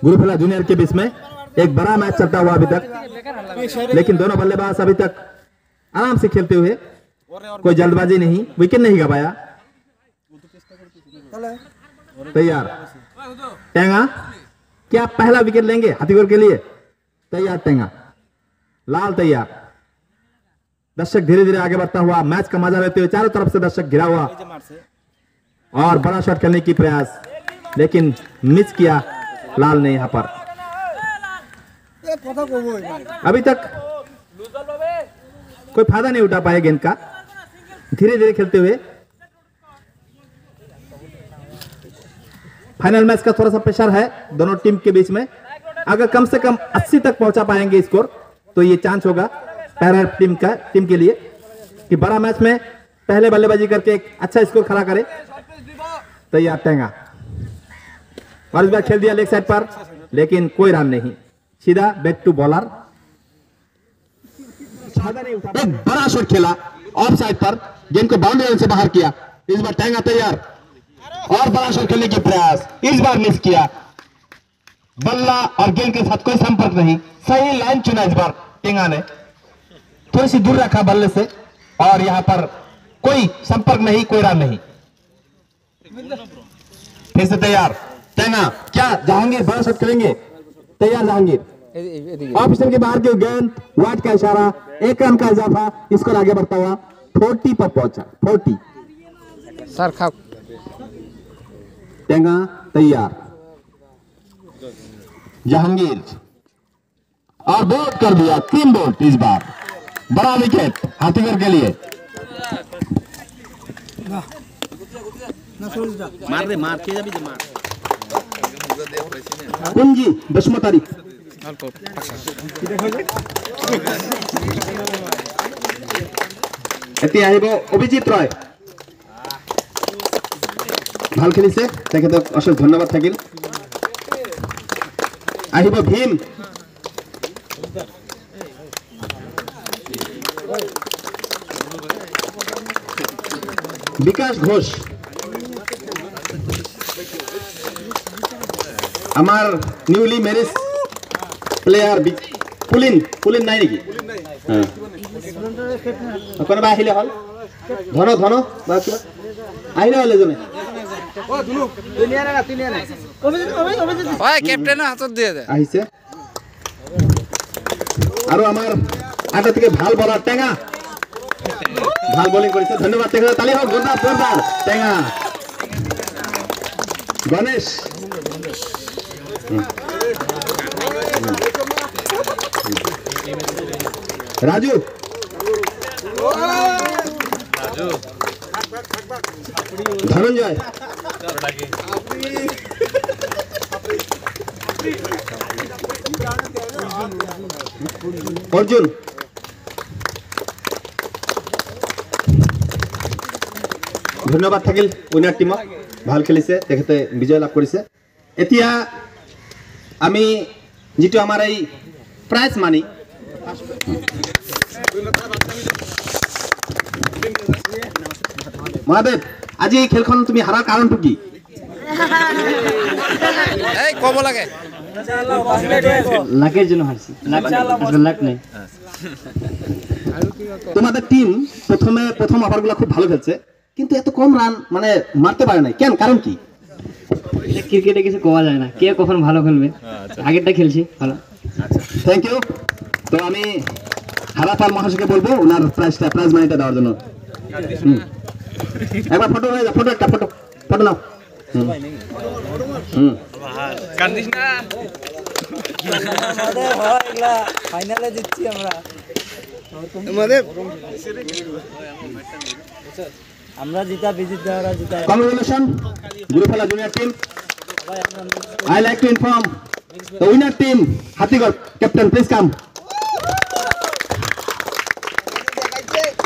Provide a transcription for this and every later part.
गुरुफला junior के बीच में एक बड़ा मैच चलता हुआ अभी तक, लेकिन दोनों बल्लेबाज अभी तक आराम से खेलते हुए, कोई जल्दबाजी नहीं, विकेट नहीं गवाया। तैयार टेंगा, क्या पहला विकेट लेंगे हाथीगढ़ के लिए? तैयार टेंगा, लाल तैयार। दर्शक धीरे धीरे आगे बढ़ता हुआ मैच का मजा लेते हुए, चारों तरफ से दर्शक घिरा हुआ और बड़ा शॉट खेलने की प्रयास, लेकिन मिस किया लाल ने यहां पर। अभी तक कोई फायदा नहीं उठा पाए गेंद का, धीरे धीरे खेलते हुए। फाइनल मैच का थोड़ा सा प्रेशर है दोनों टीम के बीच में। अगर कम से कम 80 तक पहुंचा पाएंगे स्कोर, तो ये चांस होगा पैरा टीम के लिए कि बड़ा मैच में पहले बल्लेबाजी करके एक अच्छा स्कोर खड़ा करे। तैयार टेंगा, और इस बार खेल दिया लेग साइड पर, लेकिन कोई रन नहीं, सीधा बैक टू बॉलर। एक बड़ा शॉट खेला ऑफ साइड पर, गेंद को बाउंड्री लाइन से बाहर किया। इस बार टेंगा तैयार और बड़ा शॉट खेलने की प्रयास, इस बार मिस किया। बल्ला और गेंद के साथ कोई संपर्क नहीं, सही लाइन चुना इस बार टेंगा ने, थोड़ी सी दूर रखा बल्ले से, और यहां पर कोई संपर्क नहीं, कोई रन नहीं। फिर से तैयार टेंगा, क्या जहांगीर बड़ा शॉट खेलेंगे? तैयार जहांगीर, ऑप्शन के बाहर की गेंद, वाइड का इशारा, एक रन का इजाफा, स्कोर आगे बढ़ता हुआ 40 पर पहुंचा। 40 सर खाओ। टेंगा तैयार, जहांगीर, और बोल्ड कर दिया, 3 बोल्ट इस बार, बड़ा विकेट हाथीगढ़ के लिए। मार रे, मार के जाबी मार पुंजी 10 तारीख এটি আহিব অভিজিৎ ৰয়, ভাল খেলিছে, তেখেতক অশেষ ধন্যবাদ থাকিল। আহিব ভীম, বিকাশ ঘোষ, আমার নিউলি ম্যারেজ প্লেয়ার পুলিন নাই নেকি? কোনোবা আহিলে হল, ধন ধন বা কিবা আহিলে হল এজনে। আহিছে আৰু আমাৰ আটা থেকে ভাল বলার টেঙা, ভাল বোলিং করেছে, ধন্যবাদ তেখেতক, তালি হোক জোরদার জোরদার। টেঙা, গণেশ, রাজু, ধনঞ্জয়, অর্জুন, ধন্যবাদ থাকিল উইনার টিমক, ভাল খেলিছে, তেখেতে বিজয় লাভ কৰিছে। এতিয়া আমি যেটো আমাৰ এই প্ৰাইজ মানি, মহাদেৱ, আজি এই খেলখন তুমি হারার কাৰণটো কি? এই কব লাগে লাকের জন্য হারছি, লাক নেই। তোমাদের টিম প্রথম ওভারগুলো খুব ভালো খেলছে, কিন্তু এত কম রান মানে মারতে পারে না, কেন, কারণ কি? ক্রিকেটে কিছু কোয়া যায় না, কে কখন ভালো খেলবে, আগেরটা খেলছি ভালো। Thank you. তো আমি হারাপাল মহাশয়কে বলবো ওনার প্রাইজ মানিটা দেওয়ার জন্য। একবার ফটো হয়ে যা, ফটো একটা ফটো নাও। কান্দিস না, ফাইনালে জিতছি আমরা, আমরা জিতা বিজিত দেওয়ারা জিতা। কংগ্রেচুলেশন গুরুফলা junior team. I like to inform the winner team Hathigarh captain, please come.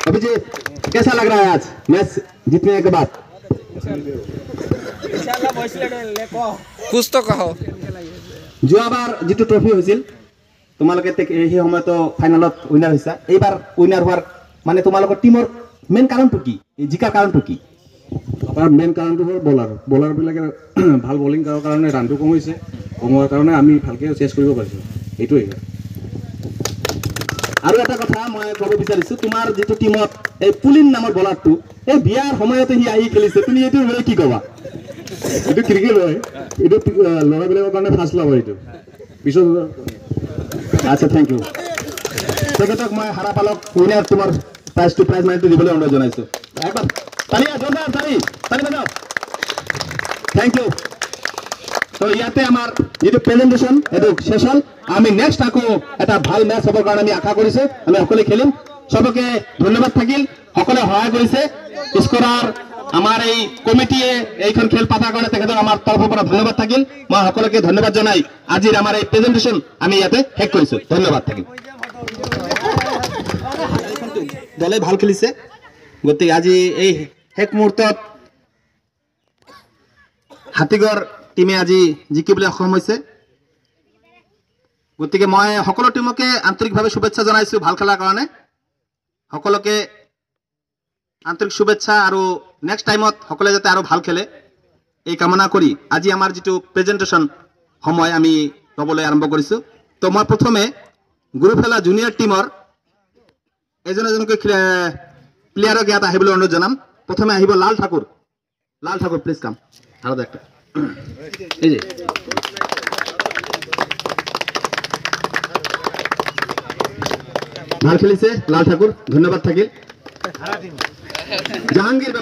Abhijit, कैसा लग रहा है आज मैच जीतने के बाद? कुछ तो कहो। যোৱাবাৰ যেটো ট্ৰফি হৈছিল তোমালোকে সেই সময়তো ফাইনালত উইনাৰ হৈছা, এইবাৰ উইনাৰ হোৱাৰ মানে তোমালোকৰ টিমৰ মেইন কাৰণটো কি, এই জিকাৰ কাৰণটো কি? তাৰ মেইন কাৰণটো হ'ল বলাৰবিলাকে ভাল বলিং কৰাৰ কাৰণে ৰানটো কমিছে, কমোৱাৰ কাৰণে আমি ভালকৈ চেছ কৰিব পাৰিছোঁ, এইটোৱেই। আৰু এটা কথা মই ক'ব বিচাৰিছো, তোমাৰ যিটো টিমত এই পুলিন নামৰ বলাৰটো এই বিয়াৰ সময়তে সি আহি খেলিছে, তুমি এইটো বিষয়ে কি ক'বা? এইটো ক্ৰিকেট হয়, এইটো ল'ৰাবিলাকৰ কাৰণে ফাৰ্ষ্ট লাভ হয় এইটো পিছত। আচ্ছা, থেংক ইউ। তেখেতক মই হাৰা পালক উইনাৰ তোমাৰ প্ৰাইজ মানিটো দিবলৈ অনুৰোধ জনাইছোঁ। একবাৰ তালি বাজাও। Thank you. তো ইয়াতে আমাৰ যিটো প্ৰেজেণ্টেশ্যন এইটো শেষ হ'ল। আমি নেক্সট আকৌ এটা ভাল মেচ হ'বৰ কাৰণে আমি আশা কৰিছোঁ, আমি সকলোৱে খেলিম। চবকে ধন্যবাদ থাকিল, সকলোৱে সহায় কৰিছে। স্কৰাৰ আমাৰ এই কমিটিয়ে এইখন খেল পতাৰ কাৰণে তেখেতক আমাৰ তৰফৰ পৰা ধন্যবাদ থাকিল। মই সকলোকে ধন্যবাদ জনাই আজিৰ আমাৰ এই প্ৰেজেণ্টেশ্যন আমি ইয়াতে শেষ কৰিছোঁ। ধন্যবাদ থাকিল। দলে ভাল খেলিছে, গতিকে আজি এই শেষ মুহূৰ্তত হাতীগড় টিমে আজি জিকিবলৈ সক্ষম হৈছে। গতিকে মই সকলো টিমকে আন্তৰিকভাৱে শুভেচ্ছা জনাইছোঁ ভাল খেলাৰ কাৰণে। সকলোকে আন্তৰিক শুভেচ্ছা, আৰু নেক্সট টাইমত সকলোৱে যাতে আৰু ভাল খেলে এই কামনা কৰি আজি আমাৰ যিটো প্ৰেজেণ্টেশ্যন সময় আমি ল'বলৈ আৰম্ভ কৰিছোঁ। তো মই প্ৰথমে গুৰুফেলা জুনিয়ৰ টিমৰ এজনকৈ প্লেয়াৰক ইয়াত আহিবলৈ অনুৰোধ জনাম। প্ৰথমে আহিব লাল ঠাকুৰ, প্লিজ কাম। আৰু একটা এই যে ভাল খেলিছে লাল ঠাকুর, ধন্যবাদ থাকিল। জাহাঙ্গীর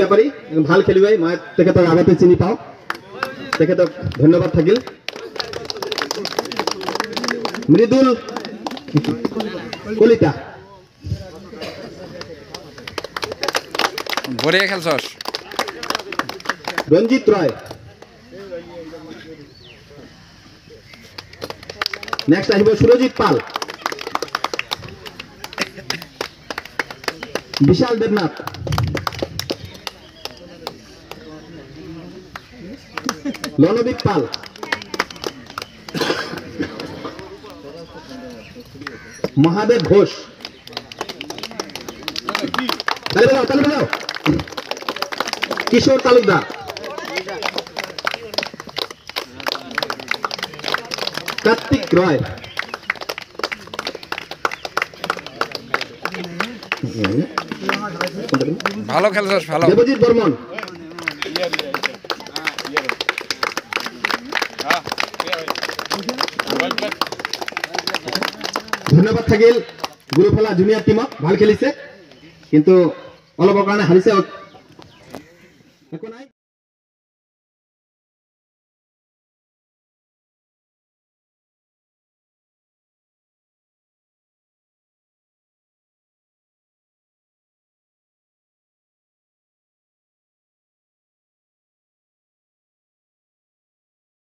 ব্যাপারী ভাল খেলিব, মই তেখেতক আগতে চিনি পাওঁ, তেখেতক ধন্যবাদ থাকিল। মৃদুল কলিতা, বঢ়িয়া খেলছস। রঞ্জিত রয়, নেক্সট আহিব সুরজিৎ পাল, বিশাল দেবনাথ, লনদীপ পাল, মহাদেব ঘোষ, কিশোর তালুকদার, কার্তিক রয়, ভালো খেলছস, ভালো। দেবজিৎ বর্মন, ধন্যবাদ থাকিল গুৰুফেলা জুনিয়ৰ টিমক, ভাল খেলিছে কিন্তু অলপৰ কাৰণে হাৰিছে, একো নাই।